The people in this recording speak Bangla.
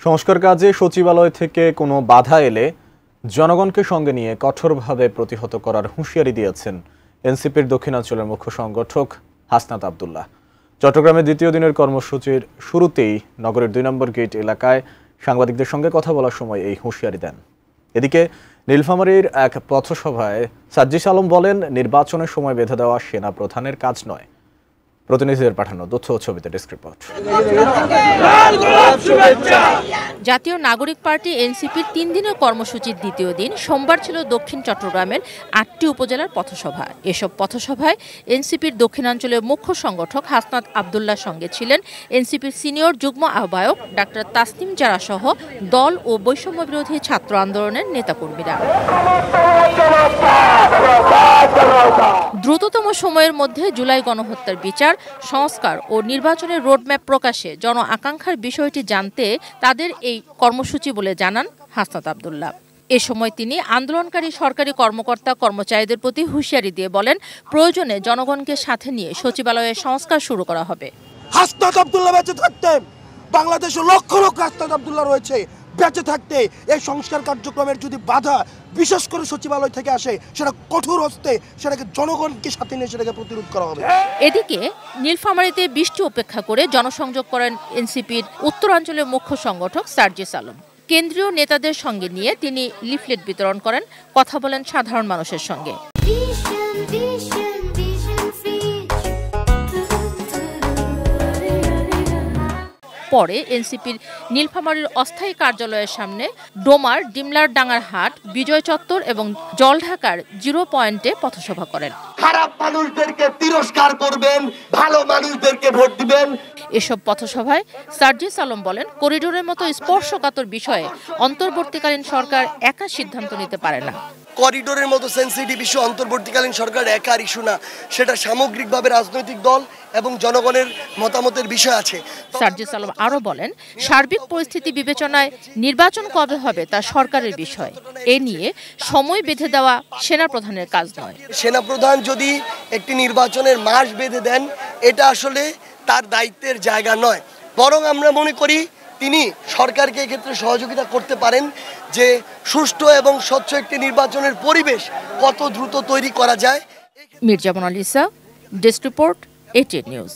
সংস্কার কাজে সচিবালয় থেকে কোনো বাধা এলে জনগণকে সঙ্গে নিয়ে কঠোরভাবে প্রতিহত করার হুঁশিয়ারি দিয়েছেন এনসিপির দক্ষিণাঞ্চলের মুখ্য সংগঠক হাসনাত আব্দুল্লাহ। চট্টগ্রামে দ্বিতীয় দিনের কর্মসূচির শুরুতেই নগরের ২ নম্বর গেট এলাকায় সাংবাদিকদের সঙ্গে কথা বলার সময় এই হুঁশিয়ারি দেন। এদিকে নীলফামারীর এক পথসভায় সাজ্জিস আলম বলেন, নির্বাচনের সময় বেঁধে দেওয়া সেনা প্রধানের কাজ নয়। প্রতিনিধিদের পাঠানো তথ্য ও ছবিতে ডেস্ক রিপোর্ট। জাতীয় নাগরিক পার্টি এনসিপির ৩ দিনের কর্মসূচির দ্বিতীয় দিন সোমবার ছিল দক্ষিণ চট্টগ্রামের ৮টি উপজেলার পথসভা। এসব পথসভায় এনসিপির দক্ষিণাঞ্চলের মুখ্য সংগঠক হাসনাত আব্দুল্লাহর সঙ্গে ছিলেন এনসিপির সিনিয়র যুগ্ম আহ্বায়ক ডাক্তার তাসনিম জারা সহ দল ও বৈষম্য বিরোধী ছাত্র আন্দোলনের নেতাকর্মীরা। দ্রুততম সময়ের মধ্যে জুলাই গণহত্যার বিচার, সংস্কার ও নির্বাচনের রোডম্যাপ প্রকাশে জন আকাঙ্ক্ষার বিষয়টি জানতে তাদের এই কর্মসূচি বলে জানান হাসনাত আব্দুল্লাহ। এ সময় তিনি আন্দোলনকারী সরকারি কর্মকর্তা কর্মচারীদের প্রতি হুঁশিয়ারি দিয়ে বলেন, প্রয়োজনে জনগণকে সাথে নিয়ে সচিবালয়ে সংস্কার শুরু করা হবে। হাসনাত আব্দুল্লাহ বেঁচে থাকতে বাংলাদেশে লক্ষ লক্ষ হাসনাত আব্দুল্লাহ রয়েছে। বেঁচে থাকতে এই সংস্কার কার্যক্রমের যদি বাধা বিশেষ করে সচিবালয় থেকে আসে, সেটা কঠোর হস্তে সেটাকে জনগণকে সাথে নিয়ে সেটাকে প্রতিরোধ করা হবে। এদিকে নীলফামারীতে বৃষ্টি উপেক্ষা করে জনসংযোগ করেন এনসিপির উত্তরাঞ্চলের মুখ্য সংগঠক সাজ্জিস আলম। কেন্দ্রীয় নেতাদের সঙ্গে নিয়ে তিনি লিফলেট বিতরণ করেন, কথা বলেন সাধারণ মানুষের সঙ্গে। পরে এনসিপির নীলফামারীর অস্থায়ী কার্যালয়ের সামনে ডোমার ডিমলার ডাঙ্গার হাট, বিজয় চত্বর এবং জলঢাকার 0 পয়েন্টে পথসভা করেন। খারাপ মানুষদেরকে তিরস্কার করবেন, ভালো মানুষদেরকে ভোট দিবেন। এসব পথসভায় সাজ্জিস আলম বলেন, করিডোরের মতো স্পর্শকাতর বিষয়ে অন্তর্বর্তীকালীন সরকার একা সিদ্ধান্ত নিতে পারে না। করিডোরের মতো সেনসিটিভ ইস্যু অন্তর্বর্তীকালীন সরকার একার ইস্যু না, সেটা সামগ্রিকভাবে রাজনৈতিক দল এবং জনগণের মতামতের বিষয় আছে। সাজ্জিস আলম আরও বলেন, সার্বিক পরিস্থিতি বিবেচনায় নির্বাচন কবে হবে তা সরকারের বিষয়। এ নিয়ে সময় বেঁধে দেওয়া সেনাপ্রধানের কাজ নয়। সেনাপ্রধান যদি একটি নির্বাচনের মাস বেঁধে দেন, এটা আসলে তার দায়িত্বের জায়গা নয়। বরং আমরা মনে করি তিনি সরকারকে এক্ষেত্রে সহযোগিতা করতে পারেন যে সুষ্ঠু এবং স্বচ্ছ একটি নির্বাচনের পরিবেশ কত দ্রুত তৈরি করা যায়। Mirza Monalisa, desk report, ATN news.